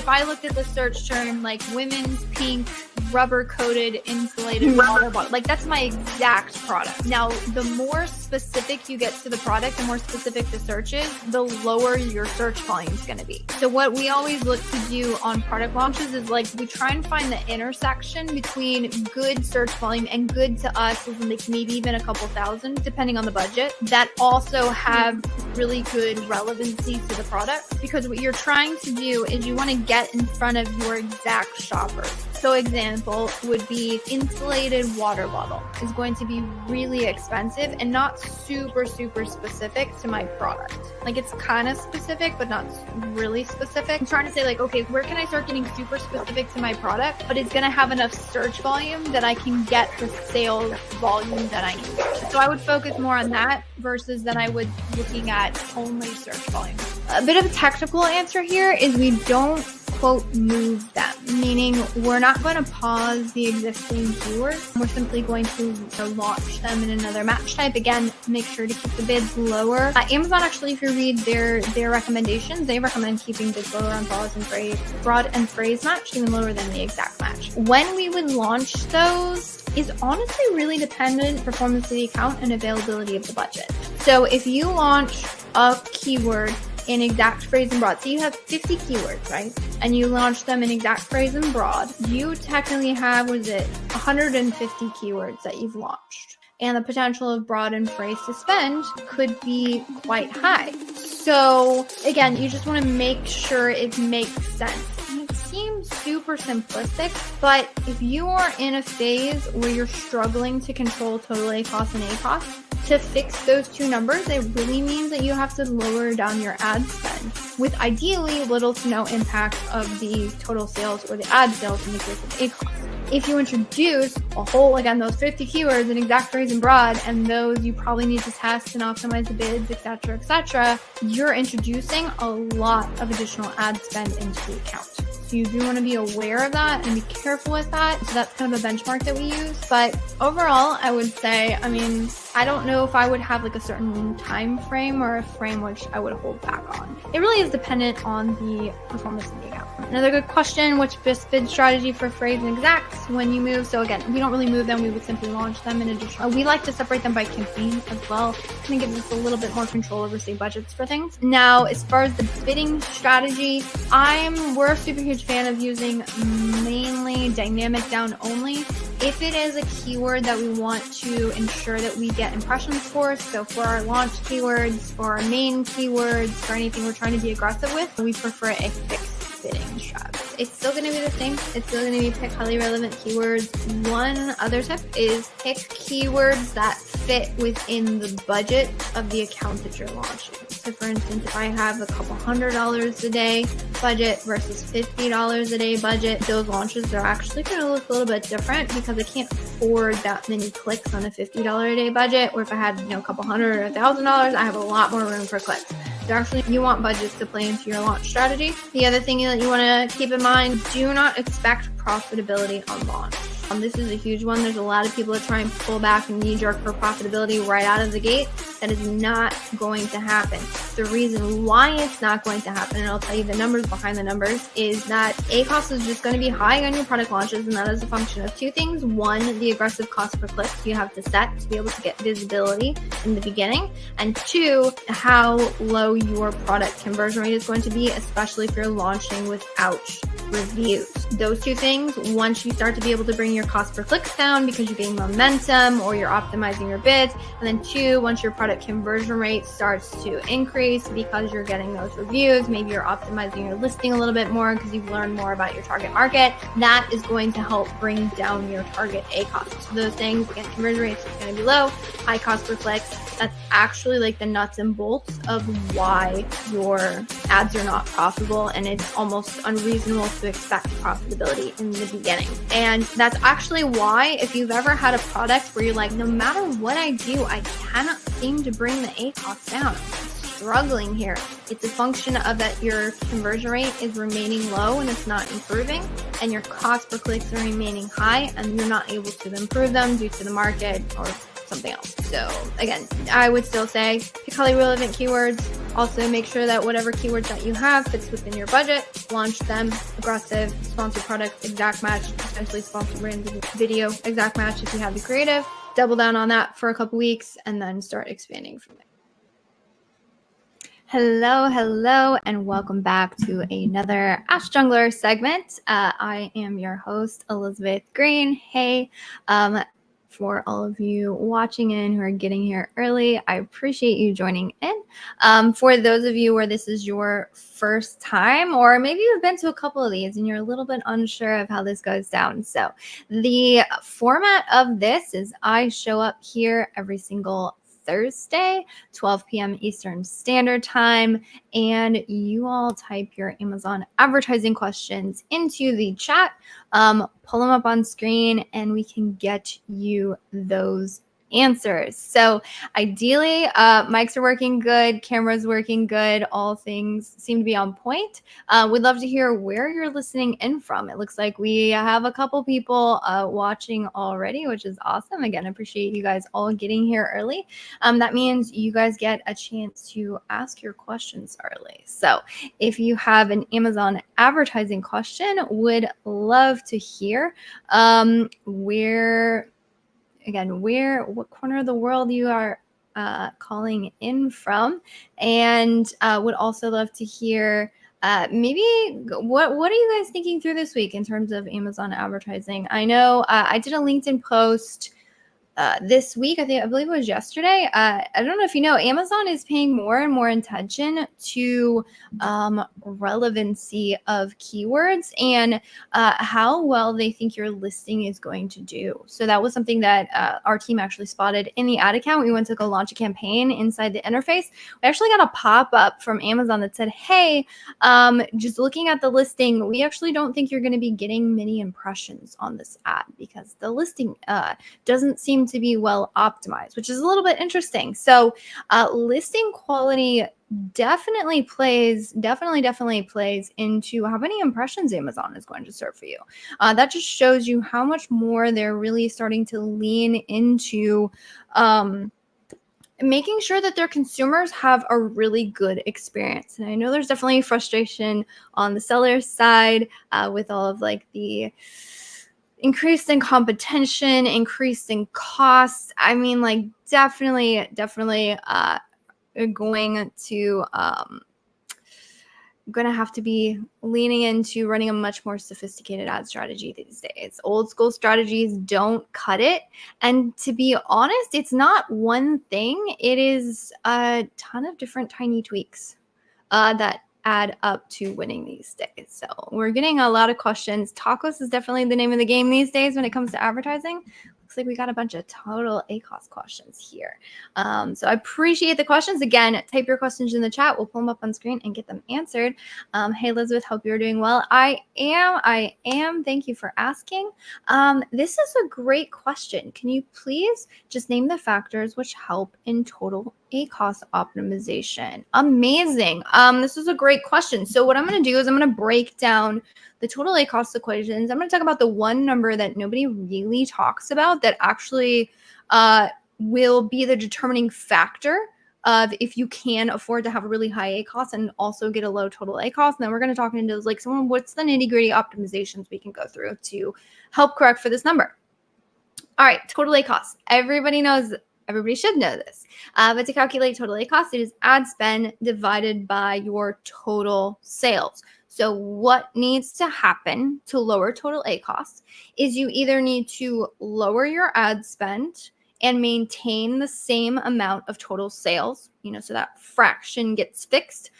if I looked at the search term like women's pink rubber coated insulated water bottle, like that's my exact product. Now, the more specific you get to the product, the more specific the search is, the lower your search volume is going to be. So what we always look to do on product launches is like we try and find the intersection between good search volume and good to us is like maybe even a couple thousand, depending on the budget, that also have really good relevancy to the product. Because what you're trying to do is you want to get in front of your exact shopper. So example would be insulated water bottle is going to be really expensive and not super specific to my product. Like it's kind of specific, but not really specific. I'm trying to say like, okay, where can I start getting super specific to my product, but it's going to have enough search volume that I can get the sales volume that I need. So I would focus more on that versus that I would looking at only search volume. A bit of a technical answer here is we don't quote move them, meaning we're not going to pause the existing keywords. We're simply going to launch them in another match type. Again, make sure to keep the bids lower. Amazon actually, if you read their recommendations, they recommend keeping bids lower on broad and phrase match, even lower than the exact match. When we would launch those is honestly really dependent on performance of the account and availability of the budget. So if you launch a keyword in exact phrase and broad, so you have 50 keywords, right? And you launch them in exact phrase and broad, you technically have, 150 keywords that you've launched. And the potential of broad and phrase to spend could be quite high. So again, you just want to make sure it makes sense. It seems super simplistic, but if you are in a phase where you're struggling to control total ACoS and ACoS, to fix those two numbers, it really means that you have to lower down your ad spend with ideally little to no impact of the total sales or the ad sales in the case of ACoS. If you introduce a whole, again, those 50 keywords in exact phrase and broad, and those you probably need to test and optimize the bids, etc., you're introducing a lot of additional ad spend into the account. So you do want to be aware of that and be careful with that. So that's kind of a benchmark that we use. But overall, I would say, I don't know if I would have like a certain time frame or a frame which I would hold back on. It really is dependent on the performance of the account. Another good question, which best bid strategy for phrase and exacts when you move? So again, we don't really move them. We would simply launch them in addition. We like to separate them by campaign as well. Kind of gives us a little bit more control over, say, budgets for things. Now, as far as the bidding strategy, we're a super huge fan of using mainly dynamic down only. If it is a keyword that we want to ensure that we get impressions for, so for our launch keywords, for our main keywords, for anything we're trying to be aggressive with, we prefer a fixed bidding strategy. It's still going to be the same. It's still going to be pick highly relevant keywords. One other tip is pick keywords that fit within the budget of the account that you're launching. So for instance, if I have a couple $100 a day budget versus $50 a day budget, those launches are actually going to look a little bit different because I can't afford that many clicks on a $50 a day budget. Or if I had, a couple $100 or $1,000, I have a lot more room for clicks. So actually, you want budgets to play into your launch strategy. The other thing that you want to keep in mind, do not expect profitability on launch. This is a huge one. There's a lot of people that try and pull back and knee-jerk for profitability right out of the gate. That is not going to happen. The reason why it's not going to happen, and I'll tell you the numbers behind the numbers, is that ACoS is just going to be high on your product launches, and that is a function of two things. One, the aggressive cost per click you have to set to be able to get visibility in the beginning, and two, how low your product conversion rate is going to be, especially if you're launching without reviews. Those two things, once you start to be able to bring your cost per clicks down because you gain momentum or you're optimizing your bids, and then two, once your product conversion rate starts to increase because you're getting those reviews, maybe you're optimizing your listing a little bit more because you've learned more about your target market, that is going to help bring down your target ACoS. So those things, again, conversion rates are going to be low, high cost per clicks. That's actually like the nuts and bolts of why your ads are not profitable, and it's almost unreasonable to expect profitability in the beginning. And that's actually why, if you've ever had a product where you're like, no matter what I do, I cannot seem to bring the ACoS down, I'm struggling here, it's a function of that your conversion rate is remaining low and it's not improving, and your cost per clicks are remaining high and you're not able to improve them due to the market or something else. So again, I would still say pick highly relevant keywords, Also, make sure that whatever keywords that you have fits within your budget. Launch them. Aggressive, sponsored products, exact match, potentially sponsored brand video, exact match if you have the creative. Double down on that for a couple weeks and then start expanding from there. Hello, and welcome back to another Ask Junglr segment. I am your host, Elizabeth Greene. Hey, for all of you watching in who are getting here early, I appreciate you joining in. For those of you where this is your first time, or maybe you've been to a couple of these and you're a little bit unsure of how this goes down. So the format of this is I show up here every single Thursday, 12 p.m. Eastern Standard Time, and you all type your Amazon advertising questions into the chat, pull them up on screen, and we can get you those answers. So ideally, mics are working good, cameras working good, all things seem to be on point. We'd love to hear where you're listening in from. It looks like we have a couple people watching already, which is awesome. Again, I appreciate you guys all getting here early. That means you guys get a chance to ask your questions early. So if you have an Amazon advertising question, would love to hear what corner of the world you are calling in from, and would also love to hear maybe what are you guys thinking through this week in terms of Amazon advertising. I know I did a LinkedIn post this week. I believe it was yesterday. I don't know if you know, Amazon is paying more and more attention to relevancy of keywords and how well they think your listing is going to do. So that was something that our team actually spotted in the ad account. We went to go launch a campaign inside the interface. We actually got a pop-up from Amazon that said, hey, just looking at the listing, we actually don't think you're going to be getting many impressions on this ad because the listing doesn't seem to be well optimized, which is a little bit interesting. So listing quality definitely plays into how many impressions Amazon is going to serve for you. That just shows you how much more they're really starting to lean into making sure that their consumers have a really good experience. And I know there's definitely frustration on the seller's side with all of like the increase in competition, increase in costs. I mean, like definitely going to have to be leaning into running a much more sophisticated ad strategy these days. Old school strategies don't cut it. And to be honest, it's not one thing. It is a ton of different tiny tweaks that add up to winning these days. So we're getting a lot of questions. Tacos is definitely the name of the game these days when it comes to advertising. Looks like we got a bunch of total ACOS questions here. So I appreciate the questions. Again, type your questions in the chat. We'll pull them up on screen and get them answered. Hey, Elizabeth, hope you're doing well. I am. Thank you for asking. This is a great question. Can you please just name the factors which help in total ACOS optimization? Amazing. This is a great question. So what I'm going to do is I'm going to break down the total ACOS equations. I'm going to talk about the one number that nobody really talks about that actually will be the determining factor of if you can afford to have a really high ACOS and also get a low total ACOS. And then we're going to talk into like what's the nitty gritty optimizations we can go through to help correct for this number. All right, total ACOS. Everybody should know this. But to calculate total ACOS, it is ad spend divided by your total sales. So what needs to happen to lower total ACOS is you either need to lower your ad spend and maintain the same amount of total sales, so that fraction gets fixed.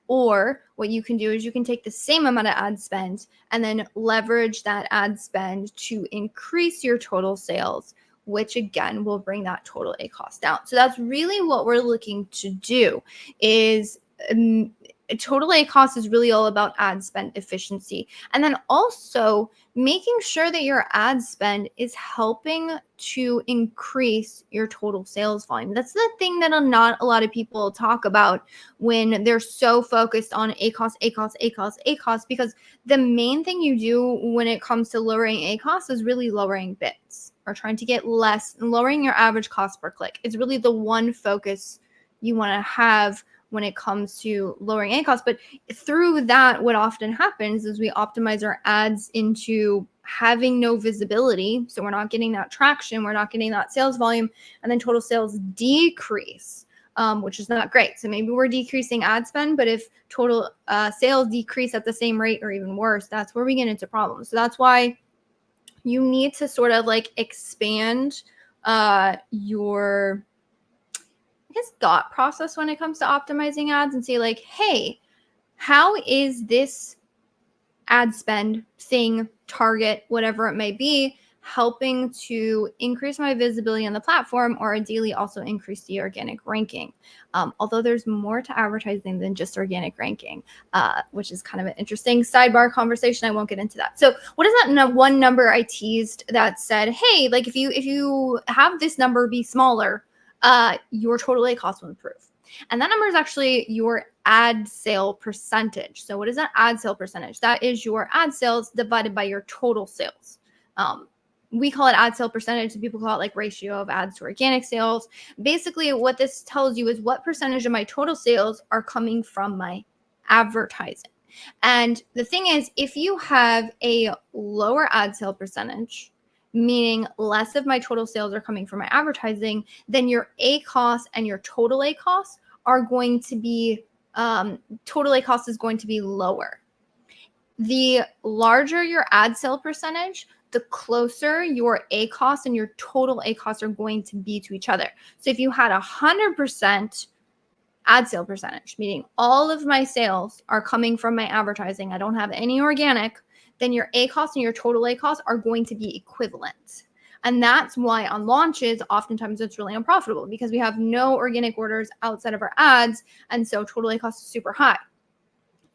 Or what you can do is you can take the same amount of ad spend and then leverage that ad spend to increase your total sales, which again will bring that total ACOS down. So that's really what we're looking to do is total ACOS is really all about ad spend efficiency. And then also making sure that your ad spend is helping to increase your total sales volume. That's the thing that not a lot of people talk about when they're so focused on ACOS, because the main thing you do when it comes to lowering ACOS is really lowering bids or trying to get less, lowering your average cost per click. It's really the one focus you want to have when it comes to lowering ad costs. But through that, what often happens is we optimize our ads into having no visibility. So we're not getting that traction, we're not getting that sales volume, and then total sales decrease, which is not great. So maybe we're decreasing ad spend, but if total sales decrease at the same rate or even worse, that's where we get into problems. So that's why you need to sort of like expand your, I guess, thought process when it comes to optimizing ads and say like, hey, how is this ad spend thing, target, whatever it may be, helping to increase my visibility on the platform, or ideally also increase the organic ranking. Although there's more to advertising than just organic ranking, which is kind of an interesting sidebar conversation. I won't get into that. So what is that one number I teased that said, hey, like if you have this number be smaller, your total ad cost will improve. And that number is actually your ad sale percentage. So what is that ad sale percentage? That is your ad sales divided by your total sales. We call it ad sale percentage. Some people call it like ratio of ads to organic sales. Basically, what this tells you is what percentage of my total sales are coming from my advertising. And the thing is, if you have a lower ad sale percentage, meaning less of my total sales are coming from my advertising, then your A cost and your total A costs are going to be, total A cost is going to be lower. The larger your ad sale percentage, the closer your A cost and your total A costs are going to be to each other. So if you had 100% ad sale percentage, meaning all of my sales are coming from my advertising, I don't have any organic, then your A cost and your total A costs are going to be equivalent. And that's why on launches, oftentimes it's really unprofitable because we have no organic orders outside of our ads. And so total A cost is super high.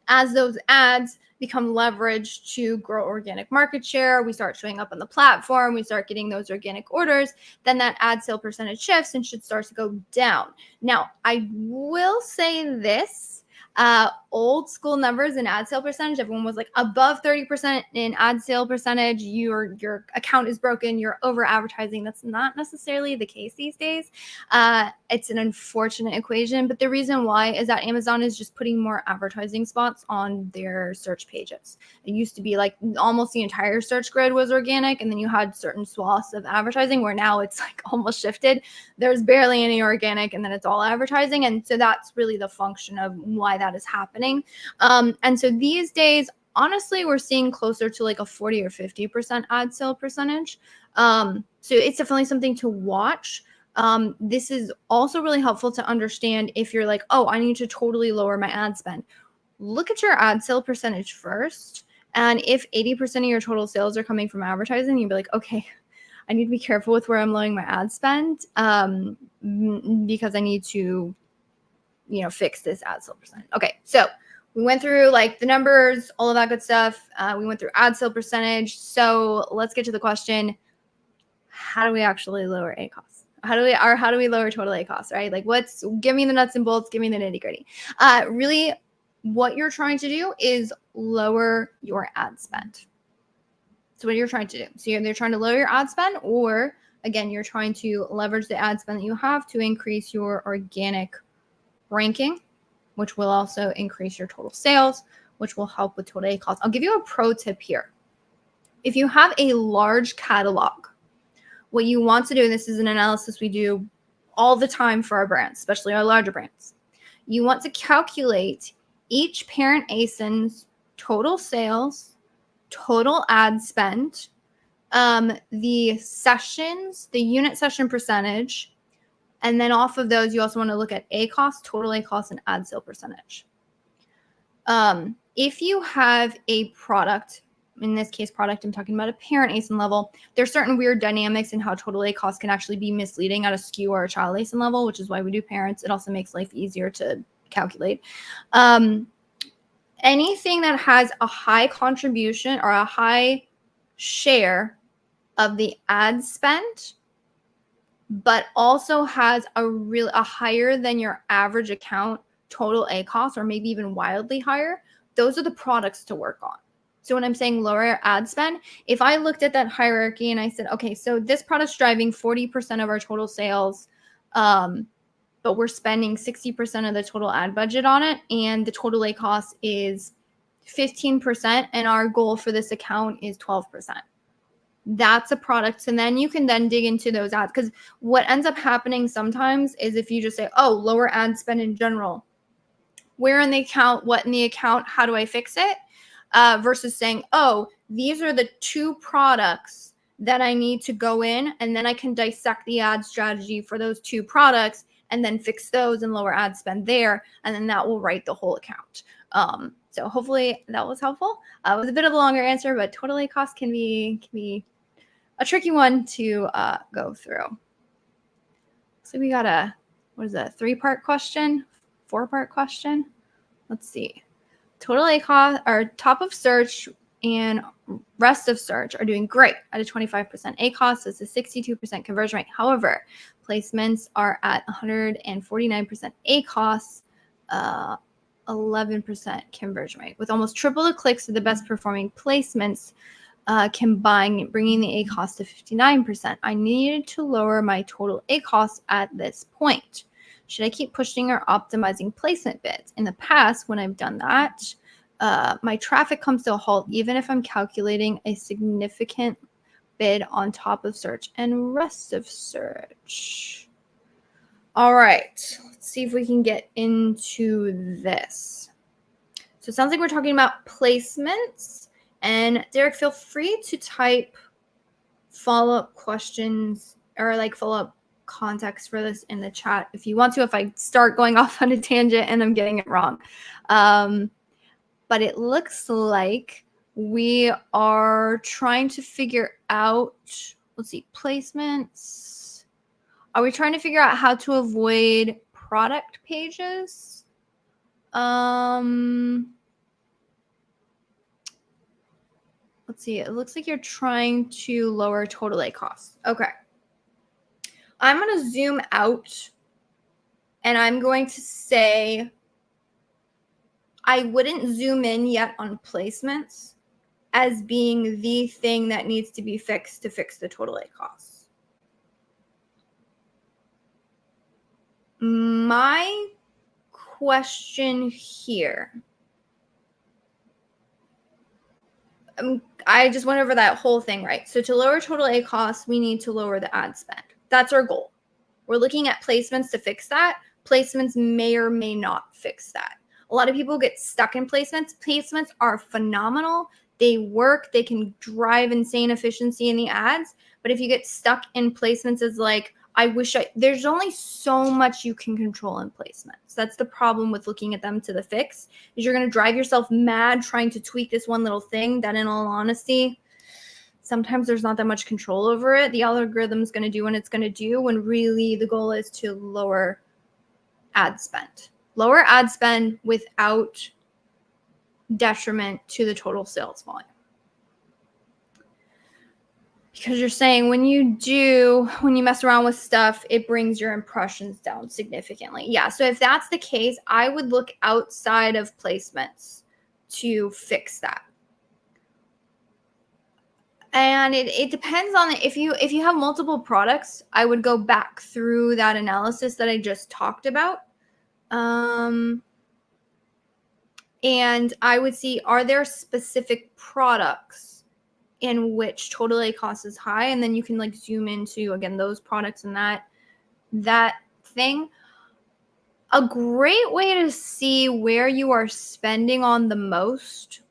As those ads become leveraged to grow organic market share, we start showing up on the platform, we start getting those organic orders, then that ad sale percentage shifts and should start to go down. Now, I will say this, old school numbers in ad sale percentage, everyone was like above 30% in ad sale percentage, your account is broken, you're over advertising. That's not necessarily the case these days. It's an unfortunate equation, but the reason why is that Amazon is just putting more advertising spots on their search pages. It used to be like almost the entire search grid was organic, and then you had certain swaths of advertising, where now it's like almost shifted. There's barely any organic, and then it's all advertising. And so that's really the function of why that is happening. And so these days, honestly, we're seeing closer to like a 40 or 50% ad sale percentage. So it's definitely something to watch. This is also really helpful to understand if you're like, oh, I need to totally lower my ad spend. Look at your ad sale percentage first. And if 80% of your total sales are coming from advertising, you'll be like, okay, I need to be careful with where I'm lowering my ad spend, because I need to, fix this ad sale percentage. Okay, so we went through like the numbers, all of that good stuff. We went through ad sale percentage. So let's get to the question: how do we actually lower A costs? How do we lower total A costs? Right? Like, give me the nuts and bolts, give me the nitty gritty. Really, what you're trying to do is lower your ad spend. So what you're trying to do. So you're trying to lower your ad spend, or again, you're trying to leverage the ad spend that you have to increase your organic ranking, which will also increase your total sales, which will help with total A costs. I'll give you a pro tip here. If you have a large catalog, what you want to do, and this is an analysis we do all the time for our brands, especially our larger brands, you want to calculate each parent ASIN's total sales, total ad spend, the sessions, the unit session percentage, and then off of those, you also want to look at A cost, total A cost, and ad sale percentage. If you have a product, in this case product, I'm talking about a parent ASIN level, there's certain weird dynamics in how total A cost can actually be misleading at a SKU or a child ASIN level, which is why we do parents. It also makes life easier to calculate. Anything that has a high contribution or a high share of the ad spend, but also has a higher than your average account total A cost, or maybe even wildly higher, those are the products to work on. So when I'm saying lower ad spend, if I looked at that hierarchy and I said, okay, so this product's driving 40% of our total sales, but we're spending 60% of the total ad budget on it, and the total ACoS is 15%, and our goal for this account is 12%. That's a product. And then you can then dig into those ads, because what ends up happening sometimes is if you just say, oh, lower ad spend in general, where in the account, what in the account, how do I fix it? Versus saying, oh, these are the 2 products that I need to go in, and then I can dissect the ad strategy for those 2 products and then fix those and lower ad spend there, and then that will write the whole account. So hopefully that was helpful. It was a bit of a longer answer, but total ACoS can be a tricky one to go through. So we got a 3-part question, 4-part question. Let's see. Total ACoS, or top of search and rest of search are doing great at a 25% ACoS. It's a 62% conversion rate. However, placements are at 149% ACoS, 11% conversion rate. With almost triple the clicks of the best performing placements, bringing the ACoS to 59%. I needed to lower my total ACoS at this point. Should I keep pushing or optimizing placement bids? In the past, when I've done that, my traffic comes to a halt, even if I'm calculating a significant bid on top of search and rest of search. All right, let's see if we can get into this. So it sounds like we're talking about placements. And Derek, feel free to type follow-up questions or like follow-up context for this in the chat if you want to, if I start going off on a tangent and I'm getting it wrong. But it looks like we are trying to figure out, let's see, placements. Are we trying to figure out how to avoid product pages? Let's see. It looks like you're trying to lower total ACoS. Okay. I'm going to zoom out and I'm going to say I wouldn't zoom in yet on placements as being the thing that needs to be fixed to fix the total ACoS. My question here, I just went over that whole thing, right? So to lower total ACoS, we need to lower the ad spend. That's our goal. We're looking at placements to fix that. Placements may or may not fix that. A lot of people get stuck in placements. Placements are phenomenal. They work. They can drive insane efficiency in the ads. But if you get stuck in placements as like, there's only so much you can control in placements. That's the problem with looking at them to the fix, is you're going to drive yourself mad trying to tweak this one little thing that, in all honesty, sometimes there's not that much control over it. The algorithm's going to do what it's going to do, when really the goal is to lower ad spend. Lower ad spend without detriment to the total sales volume. Because you're saying when you mess around with stuff, it brings your impressions down significantly. Yeah, so if that's the case, I would look outside of placements to fix that. And it depends on if you have multiple products, I would go back through that analysis that I just talked about. And I would see, are there specific products in which total ACoS is high? And then you can like zoom into, again, those products and that thing. A great way to see where you are spending on the most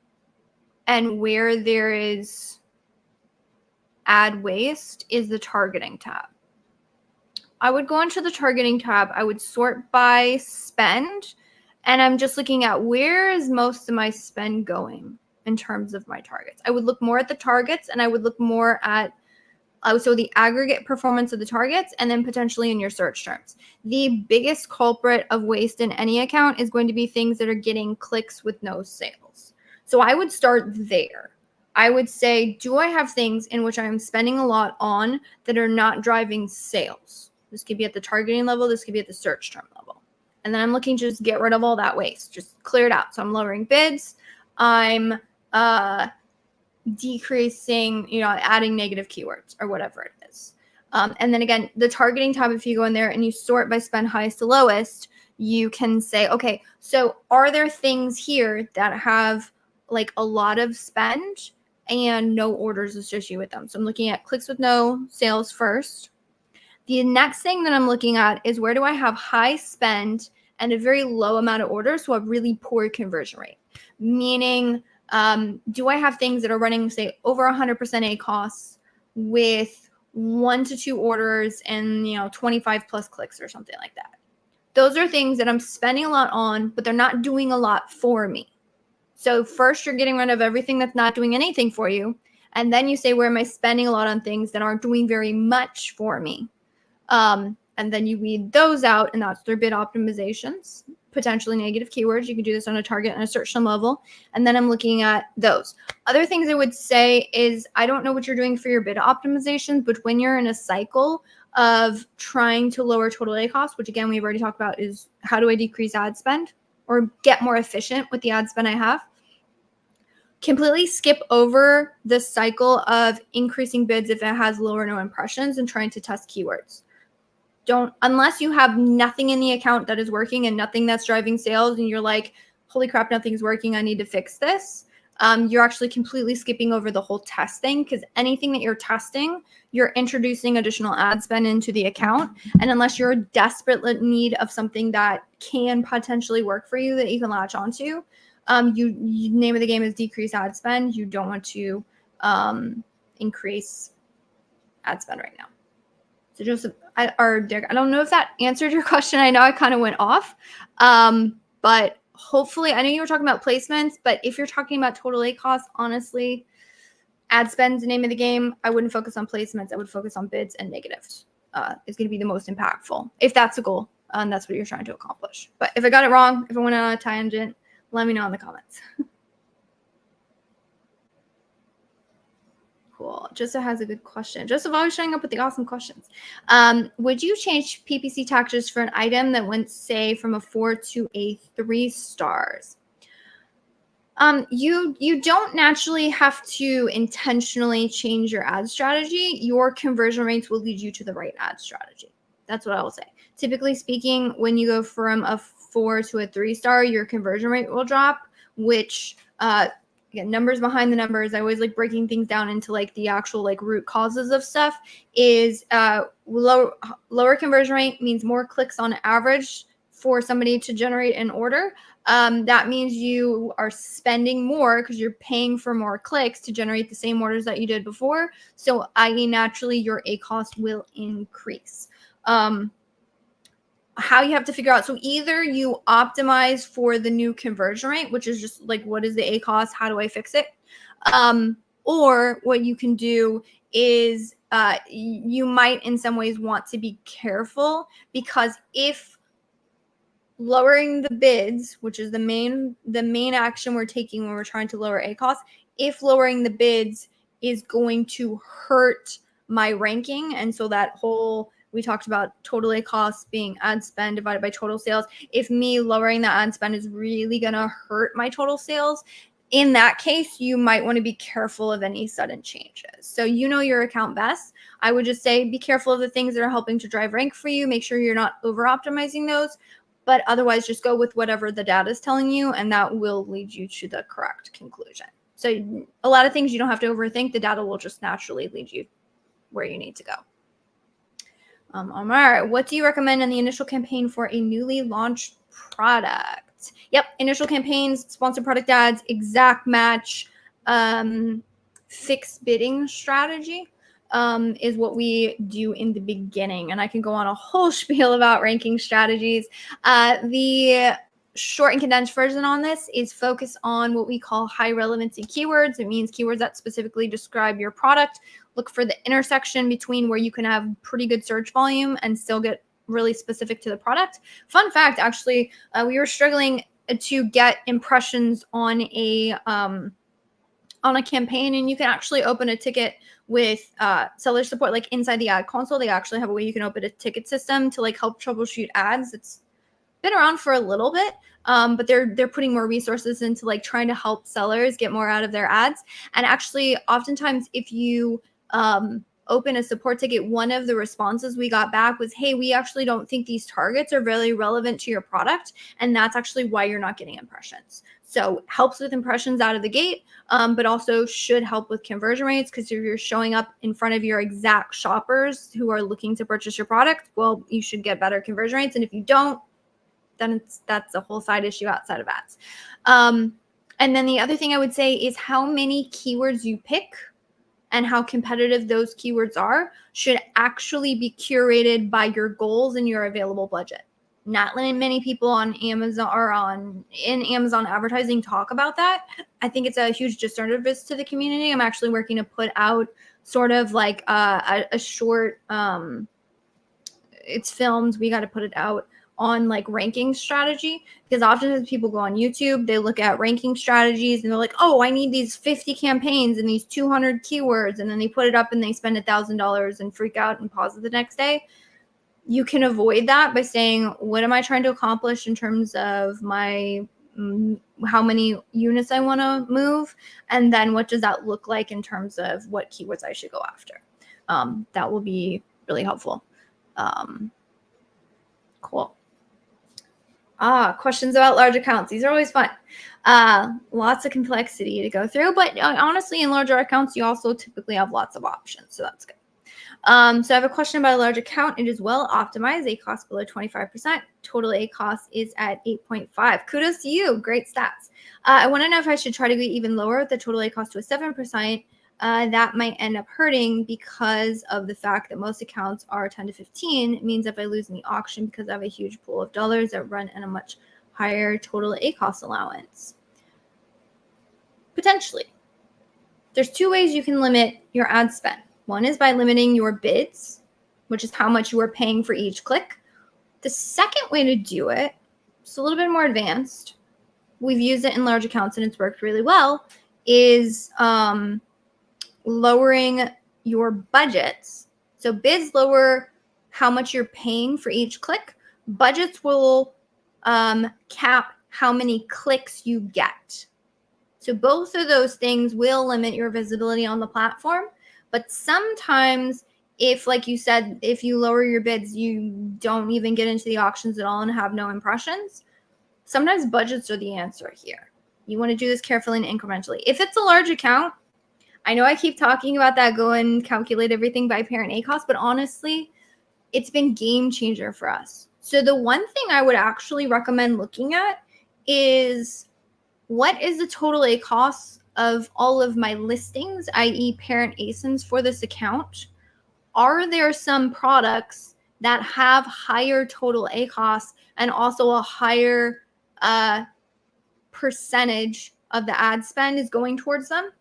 and where there is ad waste is the targeting tab. I would go into the targeting tab. I would sort by spend, and I'm just looking at where is most of my spend going in terms of my targets. I would look more at the targets, and I would look more at so the aggregate performance of the targets, and then potentially in your search terms. The biggest culprit of waste in any account is going to be things that are getting clicks with no sales. So I would start there. I would say, do I have things in which I'm spending a lot on that are not driving sales? This could be at the targeting level. This could be at the search term level. And then I'm looking to just get rid of all that waste, just clear it out. So I'm lowering bids. I'm decreasing, adding negative keywords or whatever it is. And then again, the targeting tab, if you go in there and you sort by spend highest to lowest, you can say, okay, so are there things here that have like a lot of spend and no orders associated with them? So I'm looking at clicks with no sales first. The next thing that I'm looking at is where do I have high spend and a very low amount of orders, so a really poor conversion rate? Meaning, do I have things that are running, say, over 100% ACoS with 1 to 2 orders and 25 plus clicks or something like that? Those are things that I'm spending a lot on, but they're not doing a lot for me. So first, you're getting rid of everything that's not doing anything for you, and then you say, where am I spending a lot on things that aren't doing very much for me? And then you weed those out, and that's through bid optimizations, potentially negative keywords. You can do this on a target and a search term level. And then I'm looking at those. Other things I would say is, I don't know what you're doing for your bid optimizations, but when you're in a cycle of trying to lower total ACoS, which again, we've already talked about, is how do I decrease ad spend or get more efficient with the ad spend I have? Completely skip over the cycle of increasing bids if it has low or no impressions and trying to test keywords. Don't, unless you have nothing in the account that is working and nothing that's driving sales and you're like, holy crap, nothing's working, I need to fix this. You're actually completely skipping over the whole test thing, because anything that you're testing, you're introducing additional ad spend into the account. And unless you're in desperate need of something that can potentially work for you that you can latch onto, you name of the game is decrease ad spend. You don't want to increase ad spend right now. So Joseph or Derek, I don't know if that answered your question. I know I kind of went off, but hopefully, I know you were talking about placements, but if you're talking about total ACoS, honestly, ad spend's the name of the game. I wouldn't focus on placements. I would focus on bids and negatives. It's going to be the most impactful if that's a goal and that's what you're trying to accomplish. But if I got it wrong, if I went on a tangent, let me know in the comments. Cool. Joseph has a good question. Joseph always showing up with the awesome questions. Would you change PPC tactics for an item that went, say, from a 4 to a 3 stars? You don't naturally have to intentionally change your ad strategy. Your conversion rates will lead you to the right ad strategy. That's what I will say. Typically speaking, when you go from a 4 to a 3 star, your conversion rate will drop, which again, numbers behind the numbers. I always like breaking things down into like the actual like root causes of stuff. Is lower conversion rate means more clicks on average for somebody to generate an order. That means you are spending more because you're paying for more clicks to generate the same orders that you did before. So i.e. naturally your ACoS will increase. How you have to figure out, so either you optimize for the new conversion rate, which is just like, what is the ACoS, how do I fix it? Or what you can do is you might in some ways want to be careful, because if lowering the bids, which is the main action we're taking when we're trying to lower ACoS, if lowering the bids is going to hurt my ranking, and so that whole, we talked about total ACoS being ad spend divided by total sales. If me lowering that ad spend is really going to hurt my total sales, in that case, you might want to be careful of any sudden changes. So you know your account best. I would just say be careful of the things that are helping to drive rank for you. Make sure you're not over optimizing those, but otherwise just go with whatever the data is telling you, and that will lead you to the correct conclusion. So a lot of things you don't have to overthink. The data will just naturally lead you where you need to go. All right. What do you recommend in the initial campaign for a newly launched product? Yep. Initial campaigns, sponsored product ads, exact match, fixed bidding strategy is what we do in the beginning. And I can go on a whole spiel about ranking strategies. The short and condensed version on this is focus on what we call high relevancy keywords. It means keywords that specifically describe your product. Look for the intersection between where you can have pretty good search volume and still get really specific to the product. Fun fact, actually, we were struggling to get impressions on a campaign, and you can actually open a ticket with seller support, like inside the ad console. They actually have a way you can open a ticket system to like help troubleshoot ads. It's been around for a little bit, but they're putting more resources into like trying to help sellers get more out of their ads. And actually, oftentimes, if you open a support ticket, one of the responses we got back was, hey, we actually don't think these targets are very relevant to your product. And that's actually why you're not getting impressions. So helps with impressions out of the gate, but also should help with conversion rates, because if you're showing up in front of your exact shoppers who are looking to purchase your product, well, you should get better conversion rates. And if you don't, then that's a whole side issue outside of ads. And then the other thing I would say is how many keywords you pick and how competitive those keywords are should actually be curated by your goals and your available budget. Not many people on Amazon or in Amazon advertising talk about that. I think it's a huge disservice to the community. I'm actually working to put out sort of like a short, it's filmed. We got to put it out on like ranking strategy, because often people go on YouTube, they look at ranking strategies and they're like, oh, I need these 50 campaigns and these 200 keywords. And then they put it up and they spend $1,000 and freak out and pause it the next day. You can avoid that by saying, what am I trying to accomplish in terms of my, how many units I want to move? And then what does that look like in terms of what keywords I should go after? That will be really helpful. Cool. Questions about large accounts. These are always fun. Lots of complexity to go through, but honestly, in larger accounts, you also typically have lots of options, so that's good. So I have a question about a large account. It is well optimized. ACoS below 25%. Total ACoS is at 8.5. Kudos to you. Great stats. I want to know if I should try to go even lower with the total ACoS to a 7%. That might end up hurting because of the fact that most accounts are 10 to 15. It means if I lose in the auction because I have a huge pool of dollars that run at a much higher total ACoS allowance. Potentially. There's two ways you can limit your ad spend. One is by limiting your bids, which is how much you are paying for each click. The second way to do it, it's a little bit more advanced. We've used it in large accounts and it's worked really well, is lowering your budgets. So bids lower how much you're paying for each click. Budgets will cap how many clicks you get. So both of those things will limit your visibility on the platform. But sometimes if, like you said, if you lower your bids, you don't even get into the auctions at all and have no impressions. Sometimes budgets are the answer here. You want to do this carefully and incrementally. If it's a large account, I know I keep talking about that, go and calculate everything by parent ACoS, but honestly, it's been game changer for us. So the one thing I would actually recommend looking at is what is the total ACoS of all of my listings, i.e. parent ASINs for this account? Are there some products that have higher total ACoS and also a higher percentage of the ad spend is going towards them?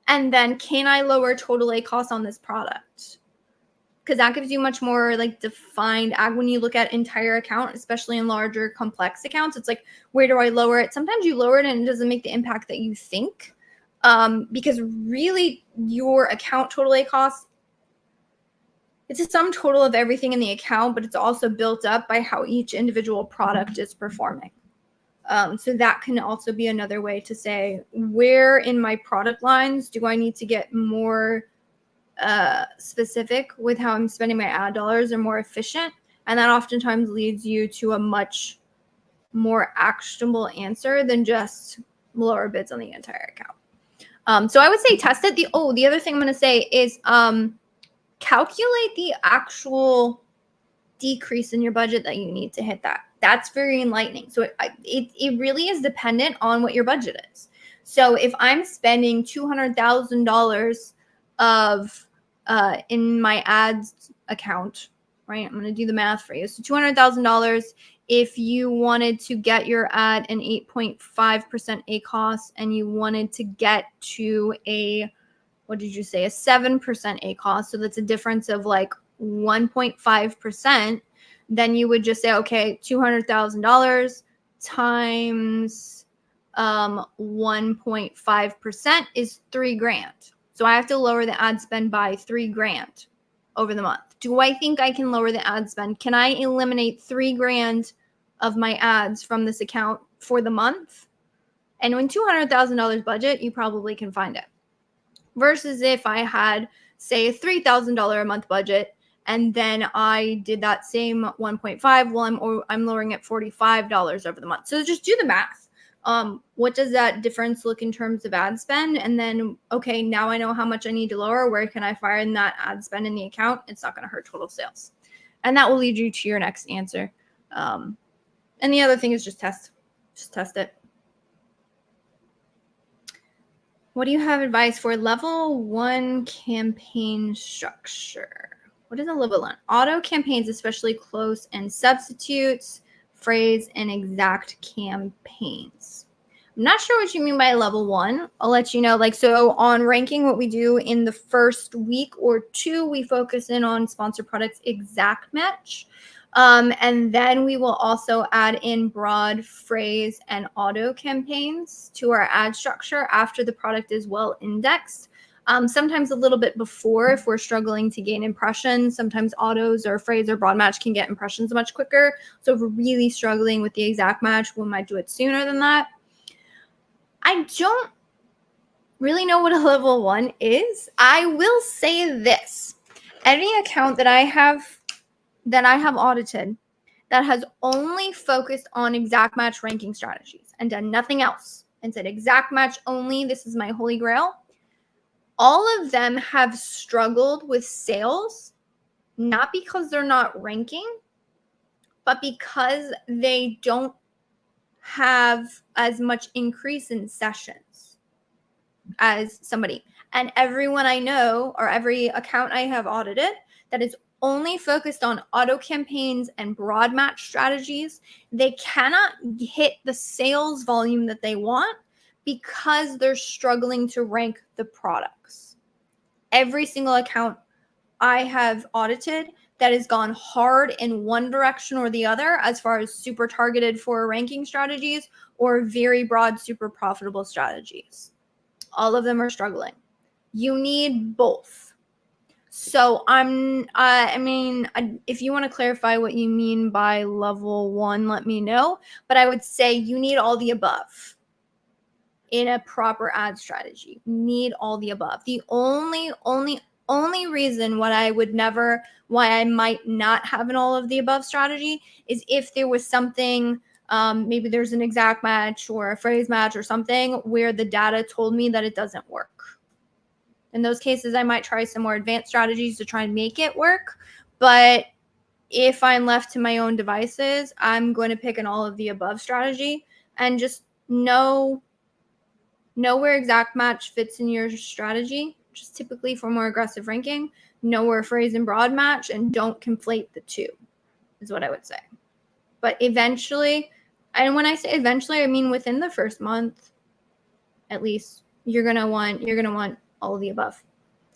And then can I lower total ACoS on this product? Because that gives you much more like defined when you look at entire account, especially in larger complex accounts. It's like, where do I lower it? Sometimes you lower it and it doesn't make the impact that you think, because really your account total ACoS, it's a sum total of everything in the account, but it's also built up by how each individual product is performing. So that can also be another way to say, where in my product lines do I need to get more specific with how I'm spending my ad dollars, or more efficient? And that oftentimes leads you to a much more actionable answer than just lower bids on the entire account. So I would say test it. The other thing I'm going to say is calculate the actual decrease in your budget that you need to hit that. That's very enlightening. So it really is dependent on what your budget is. So if I'm spending $200,000 of in my ads account, right? I'm going to do the math for you. So $200,000, if you wanted to get your ad an 8.5% ACoS and you wanted to get to a 7% ACoS, so that's a difference of like 1.5%, then you would just say, okay, $200,000 times 1.5% is $3,000. So I have to lower the ad spend by $3,000 over the month. Do I think I can lower the ad spend? Can I eliminate $3,000 of my ads from this account for the month? And when $200,000 budget, you probably can find it. Versus if I had say a $3,000 a month budget, and then I did that same 1.5, well, I'm lowering it $45 over the month. So just do the math. What does that difference look in terms of ad spend? And then, okay, now I know how much I need to lower. Where can I find that ad spend in the account? It's not going to hurt total sales. And that will lead you to your next answer. And the other thing is just test it. What do you have advice for level 1 campaign structure? What is a level 1? Auto campaigns, especially close and substitutes, phrase, and exact campaigns. I'm not sure what you mean by level 1. I'll let you know. Like, so on ranking, what we do in the first week or two, we focus in on sponsor products exact match. And then we will also add in broad, phrase, and auto campaigns to our ad structure after the product is well indexed. Sometimes a little bit before if we're struggling to gain impressions. Sometimes autos or phrase or broad match can get impressions much quicker. So if we're really struggling with the exact match, we might do it sooner than that. I don't really know what a level 1 is. I will say this. Any account that I have audited that has only focused on exact match ranking strategies and done nothing else and said exact match only, this is my holy grail, all of them have struggled with sales, not because they're not ranking, but because they don't have as much increase in sessions as somebody. And everyone I know, or every account I have audited that is only focused on auto campaigns and broad match strategies, they cannot hit the sales volume that they want because they're struggling to rank the products. Every single account I have audited that has gone hard in one direction or the other as far as super targeted for ranking strategies or very broad, super profitable strategies. All of them are struggling. You need both. So if you want to clarify what you mean by level 1, let me know. But I would say you need all the above in a proper ad strategy. You need all the above. The only reason why I might not have an all of the above strategy is if there was something, maybe there's an exact match or a phrase match or something where the data told me that it doesn't work. In those cases, I might try some more advanced strategies to try and make it work. But if I'm left to my own devices, I'm going to pick an all of the above strategy and just know where exact match fits in your strategy, just typically for more aggressive ranking. Know where phrase and broad match, and don't conflate the two, is what I would say. But eventually, and when I say eventually, I mean within the first month, at least, you're gonna want all of the above.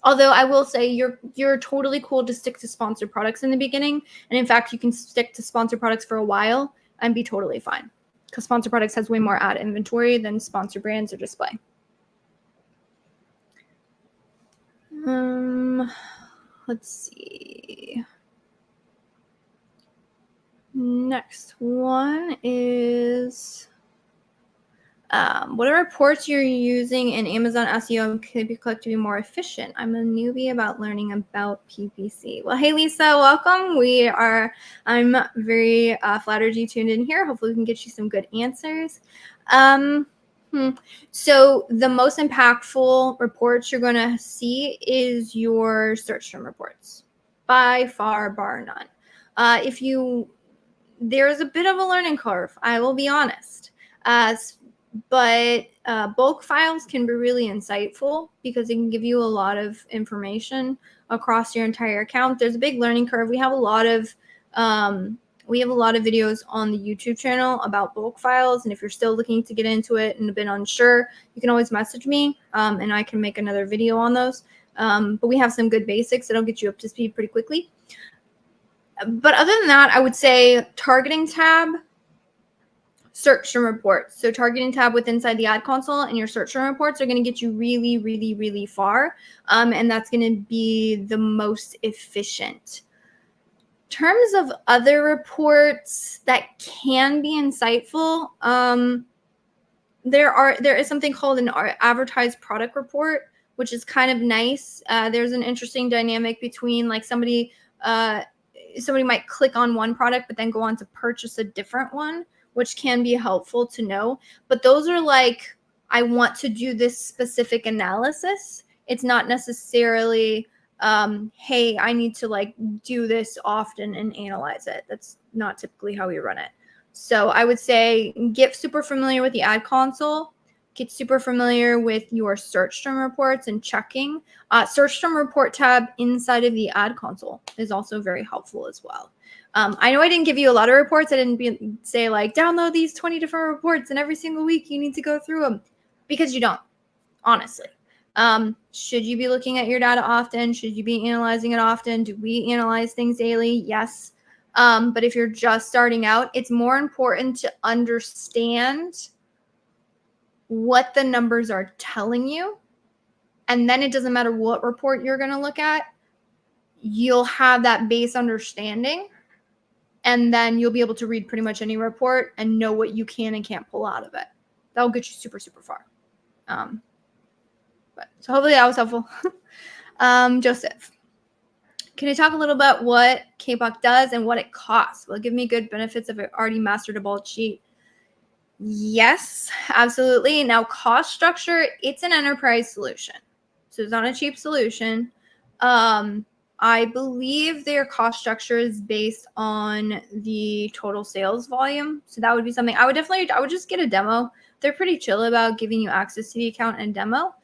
Although I will say you're totally cool to stick to sponsored products in the beginning. And in fact, you can stick to sponsored products for a while and be totally fine. Because sponsored products has way more ad inventory than sponsored brands or display. Let's see. Next one is what are reports you're using in Amazon SEO and click to be more efficient? I'm a newbie about learning about PPC. Well, hey Lisa, welcome. I'm very flattered you tuned in here. Hopefully we can get you some good answers. So the most impactful reports you're going to see is your search term reports, by far, bar none. There's a bit of a learning curve, I will be honest. But bulk files can be really insightful because it can give you a lot of information across your entire account. There's a big learning curve. We have a lot of videos on the YouTube channel about bulk files, and if you're still looking to get into it and a bit unsure, you can always message me, and I can make another video on those. But we have some good basics that'll get you up to speed pretty quickly. But other than that, I would say targeting tab, search term reports. So targeting tab with inside the ad console and your search term reports are going to get you really, really, really far. And that's going to be the most efficient. In terms of other reports that can be insightful, there is something called an advertised product report, which is kind of nice. There's an interesting dynamic between like somebody might click on one product but then go on to purchase a different one, which can be helpful to know. But those are like, I want to do this specific analysis. It's not necessarily, hey, I need to like do this often and analyze it. That's not typically how we run it. So I would say get super familiar with the ad console, get super familiar with your search term reports and checking. Search term report tab inside of the ad console is also very helpful as well. I know I didn't give you a lot of reports. I didn't say like download these 20 different reports and every single week you need to go through them, because you don't, honestly. Should you be looking at your data often? Should you be analyzing it often? Do we analyze things daily? Yes. But if you're just starting out, it's more important to understand what the numbers are telling you. And then it doesn't matter what report you're going to look at. You'll have that base understanding. And then you'll be able to read pretty much any report and know what you can and can't pull out of it. That'll get you super, super far. So hopefully that was helpful. Joseph, can you talk a little about what KPOC does and what it costs? Will it give me good benefits if I already mastered a bullet sheet? Yes, absolutely. Now, cost structure, it's an enterprise solution. So it's not a cheap solution. I believe their cost structure is based on the total sales volume. So that would be something I would just get a demo. They're pretty chill about giving you access to the account and demo.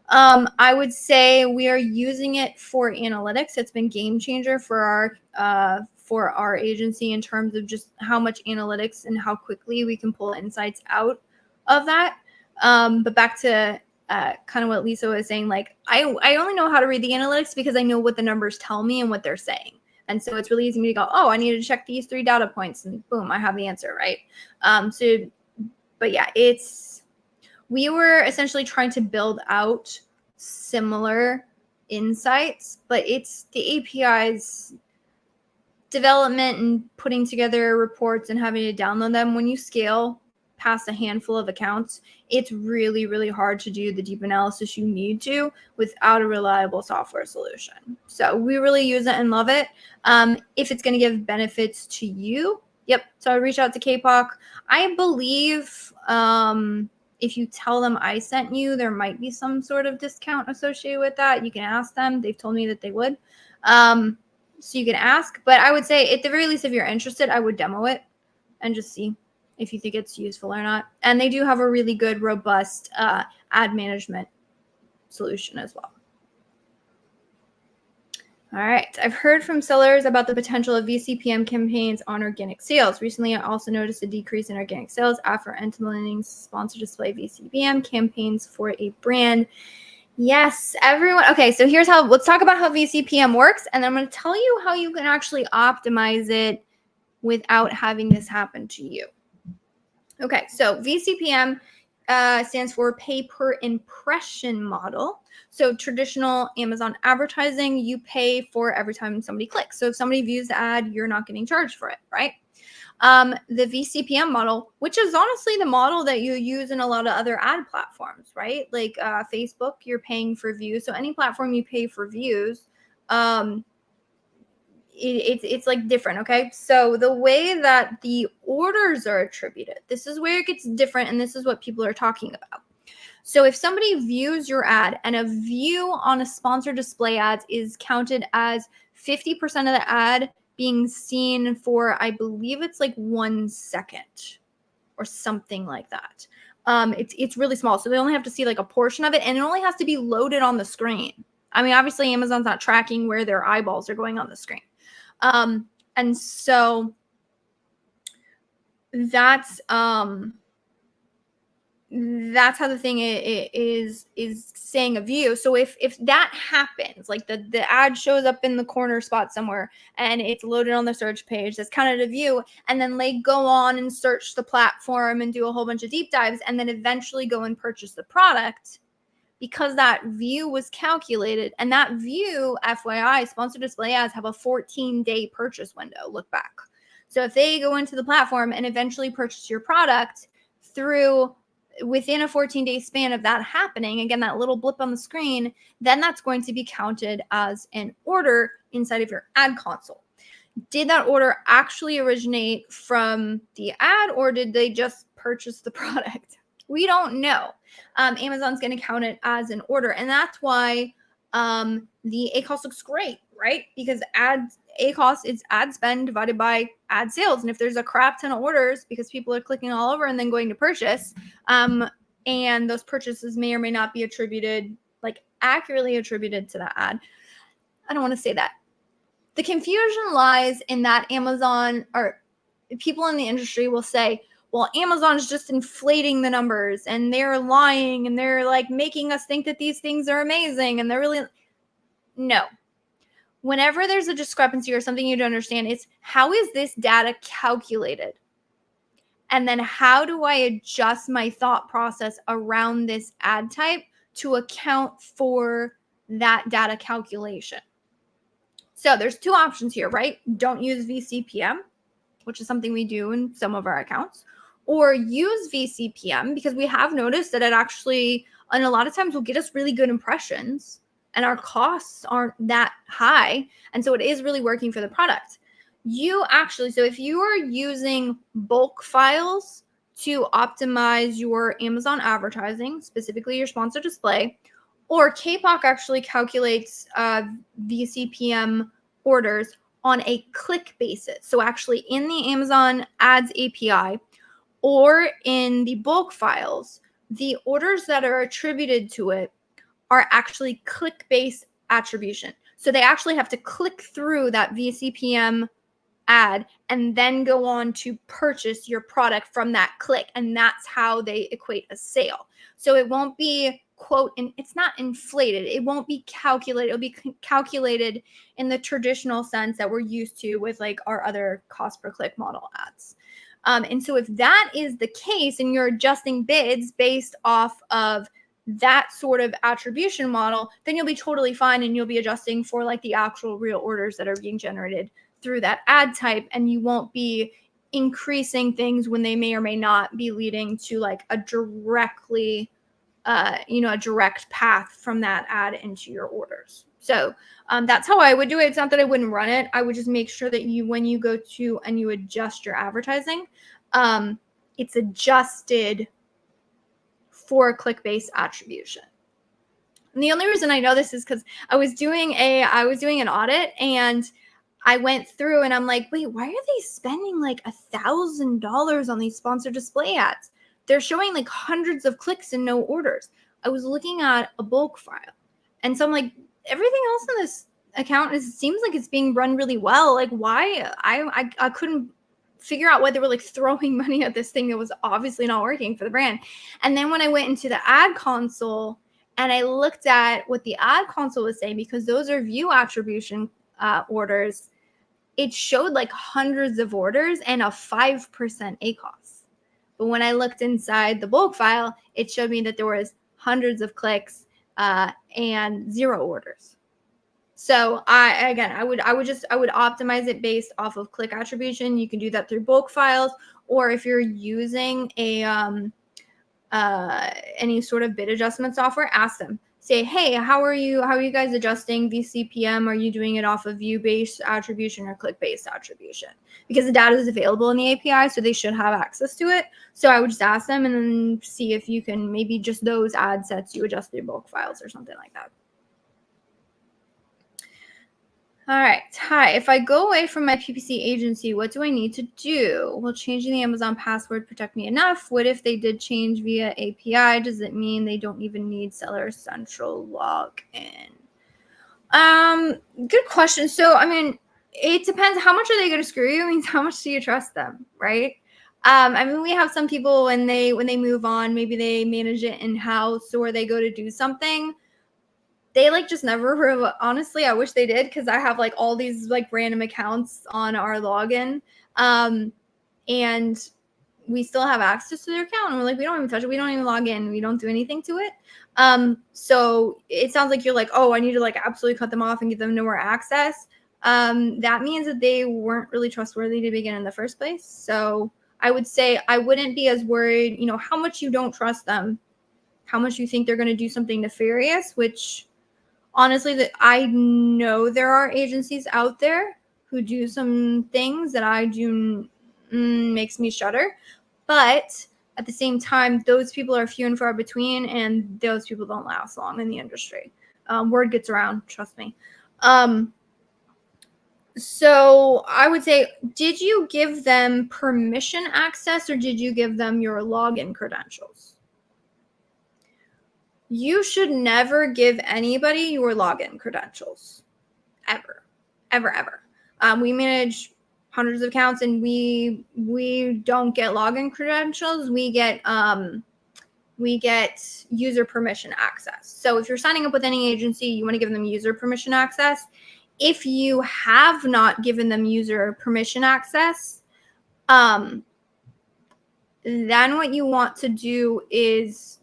I would say we are using it for analytics. It's been game changer for our agency in terms of just how much analytics and how quickly we can pull insights out of that. But back to kind of what Lisa was saying, like I only know how to read the analytics because I know what the numbers tell me and what they're saying. And so it's really easy for me to go, oh, I need to check these 3 data points, and boom, I have the answer, right? But yeah, we were essentially trying to build out similar insights, but it's the API's development and putting together reports and having to download them. When you scale past a handful of accounts, it's really, really hard to do the deep analysis you need to without a reliable software solution. So we really use it and love it. If it's going to give benefits to you, yep. So I reach out to KPOC. I believe if you tell them I sent you, there might be some sort of discount associated with that. You can ask them. They've told me that they would. So you can ask. But I would say at the very least, if you're interested, I would demo it and just see if you think it's useful or not. And they do have a really good, robust ad management solution as well. All right. I've heard from sellers about the potential of VCPM campaigns on organic sales. Recently, I also noticed a decrease in organic sales after implementing sponsor display VCPM campaigns for a brand. Yes, everyone. Okay, so let's talk about how VCPM works, and then I'm going to tell you how you can actually optimize it without having this happen to you. Okay, so VCPM stands for pay per impression model. So traditional Amazon advertising, you pay for every time somebody clicks. So if somebody views the ad, you're not getting charged for it, right? The VCPM model, which is honestly the model that you use in a lot of other ad platforms, right? Like Facebook, you're paying for views. So any platform you pay for views, it's like different, okay? So the way that the orders are attributed, this is where it gets different, and this is what people are talking about. So if somebody views your ad, and a view on a sponsored display ads is counted as 50% of the ad being seen for, I believe it's like 1 second or something like that. It's really small. So they only have to see like a portion of it, and it only has to be loaded on the screen. I mean, obviously Amazon's not tracking where their eyeballs are going on the screen. And so that's how the thing is saying a view. So if that happens, like the ad shows up in the corner spot somewhere and it's loaded on the search page, that's counted a view, and then they go on and search the platform and do a whole bunch of deep dives and then eventually go and purchase the product, because that view was calculated, and that view, FYI, sponsored display ads have a 14-day purchase window, look back. So if they go into the platform and eventually purchase your product through within a 14-day span of that happening, again, that little blip on the screen, then that's going to be counted as an order inside of your ad console. Did that order actually originate from the ad, or did they just purchase the product? We don't know. Amazon's going to count it as an order, and that's why the ACoS looks great, right? Because ACoS is ad spend divided by ad sales, and if there's a crap ton of orders because people are clicking all over and then going to purchase, and those purchases may or may not be attributed, like accurately attributed to that ad. I don't want to say that. The confusion lies in that Amazon, or people in the industry will say, well, Amazon's just inflating the numbers and they're lying and they're like making us think that these things are amazing, and they're really, no. Whenever there's a discrepancy or something you don't understand, it's how is this data calculated? And then how do I adjust my thought process around this ad type to account for that data calculation? So there's two options here, right? Don't use VCPM, which is something we do in some of our accounts, or use VCPM because we have noticed that it actually, and a lot of times will get us really good impressions and our costs aren't that high. And so it is really working for the product. You actually, so if you are using bulk files to optimize your Amazon advertising, specifically your sponsored display, or KPOC actually calculates VCPM orders on a click basis. So actually in the Amazon Ads API or in the bulk files, the orders that are attributed to it are actually click-based attribution. So they actually have to click through that VCPM ad and then go on to purchase your product from that click. And that's how they equate a sale. So it won't be quote, and it's not inflated. It won't be calculated. It'll be calculated in the traditional sense that we're used to with like our other cost per click model ads. And so if that is the case and you're adjusting bids based off of that sort of attribution model, then you'll be totally fine and you'll be adjusting for like the actual real orders that are being generated through that ad type, and you won't be increasing things when they may or may not be leading to like a directly a direct path from that ad into your orders. So that's how I would do it. It's not that I wouldn't run it. I would just make sure that you, when you go to and you adjust your advertising, it's adjusted for click-based attribution. And the only reason I know this is because I was doing an audit and I went through and I'm like, wait, why are they spending like $1,000 on these sponsored display ads? They're showing like hundreds of clicks and no orders. I was looking at a bulk file. And so I'm like, everything else in this account seems like it's being run really well. Like why? I couldn't figure out why they were like throwing money at this thing that was obviously not working for the brand. And then when I went into the ad console and I looked at what the ad console was saying, because those are view attribution orders, it showed like hundreds of orders and a 5% ACoS. But when I looked inside the bulk file, it showed me that there was hundreds of clicks and 0 orders. So I would optimize it based off of click attribution. You can do that through bulk files, or if you're using a any sort of bid adjustment software, ask them. Say, hey, how are you guys adjusting VCPM? Are you doing it off of view-based attribution or click-based attribution? Because the data is available in the API, so they should have access to it. So I would just ask them and then see if you can maybe just those ad sets you adjust through bulk files or something like that. All right. Hi. If I go away from my PPC agency, what do I need to do? Will changing the Amazon password protect me enough? What if they did change via API? Does it mean they don't even need Seller Central login? Good question. So, I mean, it depends. How much are they going to screw you? Means how much do you trust them, right? I mean, we have some people when they move on, maybe they manage it in-house or they go to do something. They like just never, honestly, I wish they did, because I have like all these like random accounts on our login. And we still have access to their account. And we're like, we don't even touch it. We don't even log in. We don't do anything to it. So it sounds like you're like, oh, I need to like absolutely cut them off and give them no more access. That means that they weren't really trustworthy to begin in the first place. So I would say I wouldn't be as worried, you know, how much you don't trust them, how much you think they're going to do something nefarious, which honestly, that I know there are agencies out there who do some things that I do makes me shudder. But at the same time, those people are few and far between, and those people don't last long in the industry. Word gets around, trust me. So I would say, did you give them permission access or did you give them your login credentials? You should never give anybody your login credentials, ever, ever, ever. We manage hundreds of accounts, and we don't get login credentials. We get user permission access. So if you're signing up with any agency, you want to give them user permission access. If you have not given them user permission access, then what you want to do is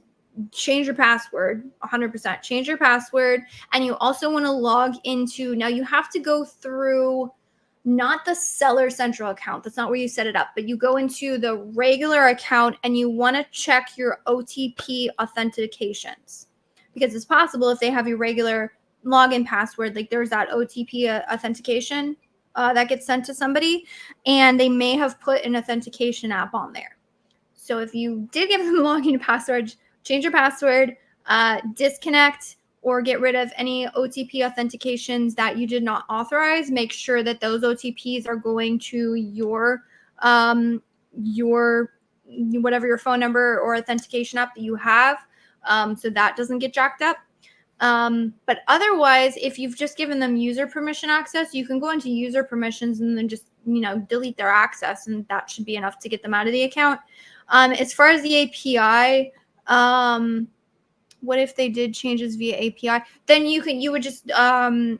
change your password. 100% change your password. And you also want to log into, now you have to go through not the Seller Central account, that's not where you set it up, but you go into the regular account and you want to check your OTP authentications, because it's possible if they have your regular login password, like there's that OTP authentication that gets sent to somebody, and they may have put an authentication app on there. So if you did give them a login password, change your password, disconnect or get rid of any OTP authentications that you did not authorize. Make sure that those OTPs are going to your whatever your phone number or authentication app that you have, so that doesn't get jacked up. But otherwise, if you've just given them user permission access, you can go into user permissions and then just, you know, delete their access, and that should be enough to get them out of the account. As far as the API, what if they did changes via API? Then you would just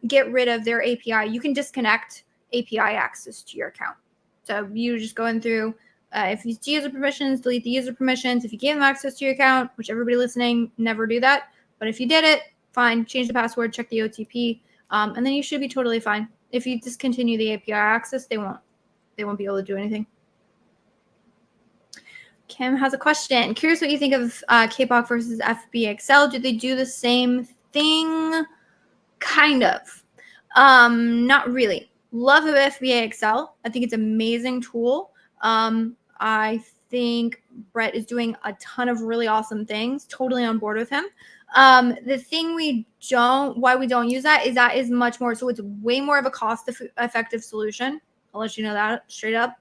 get rid of their API. You can disconnect API access to your account. So you just going through, if you see user permissions, delete the user permissions. If you gave them access to your account, which everybody listening, never do that. But if you did it, fine, change the password, check the OTP, and then you should be totally fine. If you discontinue the API access, they won't be able to do anything. Kim has a question. Curious what you think of KPOC versus FBXL. Do they do the same thing? Kind of. Not really. Love of FBXL. I think it's an amazing tool. I think Brett is doing a ton of really awesome things. Totally on board with him. The thing why we don't use that is much more, so it's way more of a cost-effective solution. I'll let you know that straight up.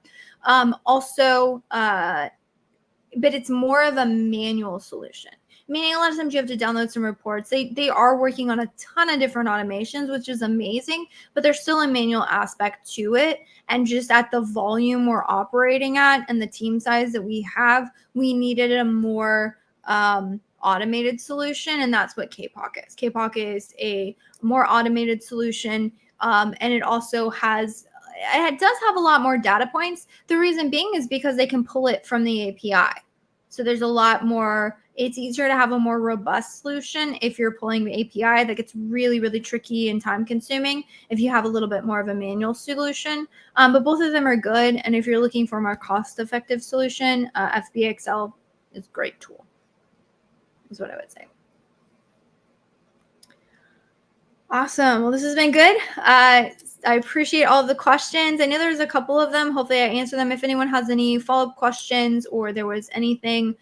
But it's more of a manual solution. Meaning a lot of times you have to download some reports. They are working on a ton of different automations, which is amazing, but there's still a manual aspect to it. And just at the volume we're operating at and the team size that we have, we needed a more automated solution, and that's what KPOC is. KPOC is a more automated solution, and it also it does have a lot more data points. The reason being is because they can pull it from the API. So there's a lot more, it's easier to have a more robust solution if you're pulling the API. That gets really, really tricky and time consuming if you have a little bit more of a manual solution. But both of them are good. And if you're looking for a more cost-effective solution, FBXL is a great tool, is what I would say. Awesome. Well, this has been good. I appreciate all the questions. I know there's a couple of them. Hopefully I answer them. If anyone has any follow-up questions or there was anything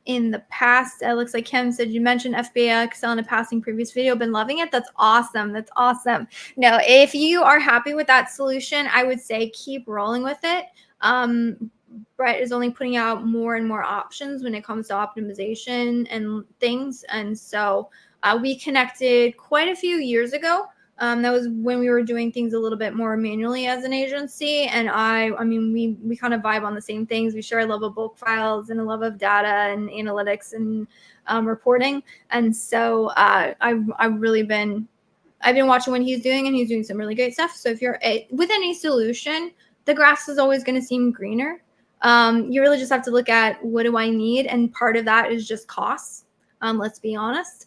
in the past, it looks like Kim said you mentioned FBXL in a passing previous video. Been loving it. That's awesome. That's awesome. No, if you are happy with that solution, I would say keep rolling with it. Brett is only putting out more and more options when it comes to optimization and things. And so we connected quite a few years ago. That was when we were doing things a little bit more manually as an agency. And I mean, we kind of vibe on the same things. We share a love of bulk files and a love of data and analytics and reporting. And so I've been watching what he's doing, and he's doing some really great stuff. So if you're with any solution, the grass is always going to seem greener. You really just have to look at what do I need? And part of that is just costs. Let's be honest.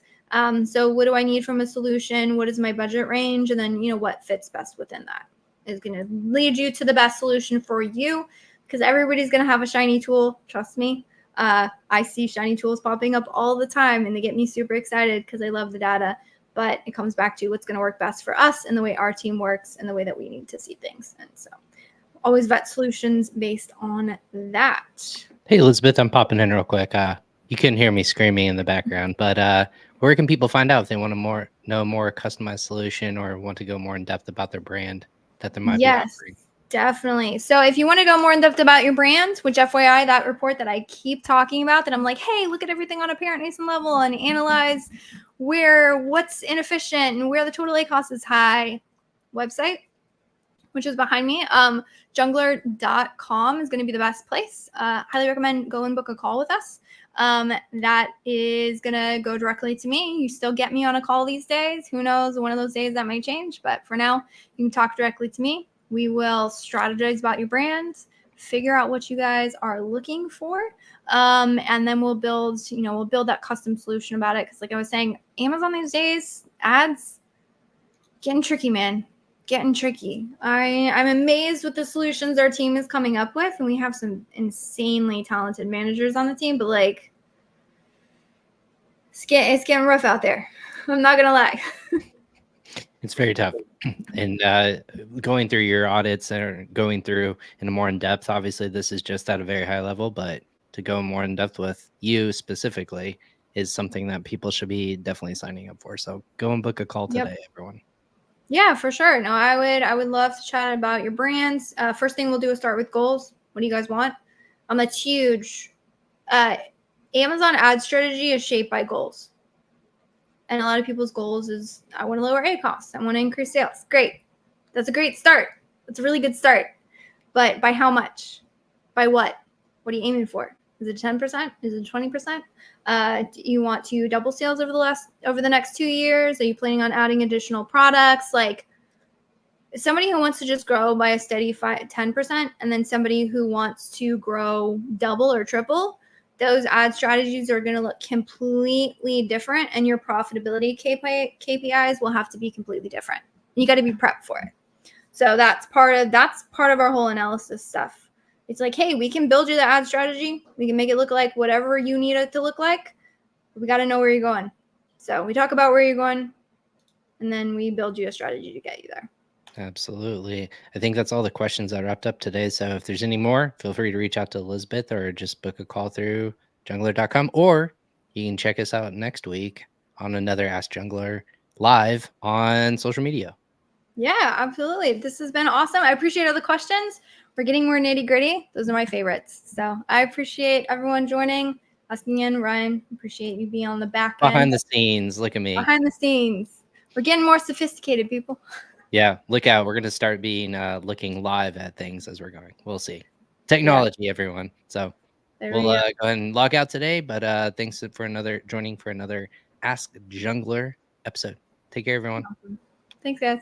So what do I need from a solution? What is my budget range? And then, what fits best within that is going to lead you to the best solution for you. because everybody's going to have a shiny tool. Trust me. I see shiny tools popping up all the time, and they get me super excited because I love the data. But it comes back to what's going to work best for us and the way our team works and the way that we need to see things. And so always vet solutions based on that. Hey, Elizabeth, I'm popping in real quick. You couldn't hear me screaming in the background, but where can people find out if they want to know more customized solution or want to go more in depth about their brand that they might be offering? Definitely. So if you want to go more in depth about your brand, which FYI, that report that I keep talking about, that I'm like, hey, look at everything on a parent nation level and analyze what's inefficient and where the total ACoS is high website, which is behind me. Junglr.com is going to be the best place. Highly recommend go and book a call with us. That is going to go directly to me. You still get me on a call these days. Who knows? One of those days that might change. But for now, you can talk directly to me. We will strategize about your brand, figure out what you guys are looking for, and then we'll build that custom solution about it. Because like I was saying, Amazon these days, ads, getting tricky, man. Getting tricky. I'm amazed with the solutions our team is coming up with, and we have some insanely talented managers on the team, but like it's getting rough out there. I'm not gonna lie. It's very tough. And going through your audits and going through in a more in depth, obviously this is just at a very high level, but to go more in depth with you specifically is something that people should be definitely signing up for. So go and book a call today, everyone. Yeah, for sure. No, I would love to chat about your brands. First thing we'll do is start with goals. What do you guys want? That's huge. Amazon ad strategy is shaped by goals. And a lot of people's goals is, I want to lower ACoS. I want to increase sales. Great. That's a great start. That's a really good start. But by how much? By what? What are you aiming for? Is it 10%? Is it 20%? Do you want to double sales over the next 2 years? Are you planning on adding additional products? Like somebody who wants to just grow by a steady 10%, and then somebody who wants to grow double or triple, those ad strategies are going to look completely different, and your profitability KPIs will have to be completely different. You got to be prepped for it. So that's part of our whole analysis stuff. It's like, hey, we can build you the ad strategy. We can make it look like whatever you need it to look like. We got to know where you're going. So we talk about where you're going, and then we build you a strategy to get you there. Absolutely. I think that's all the questions that wrapped up today. So if there's any more, feel free to reach out to Elizabeth or just book a call through junglr.com, or you can check us out next week on another Ask Junglr live on social media. Yeah, absolutely. This has been awesome. I appreciate all the questions. We're getting more nitty gritty. Those are my favorites. So I appreciate everyone joining, asking in. Ryan, appreciate you being on the back end. Behind the scenes. Look at me. Behind the scenes. We're getting more sophisticated, people. Yeah, look out. We're going to start being looking live at things as we're going. We'll see. Technology, everyone. So we'll go ahead and log out today. But thanks for joining for another Ask Junglr episode. Take care, everyone. Awesome. Thanks, guys.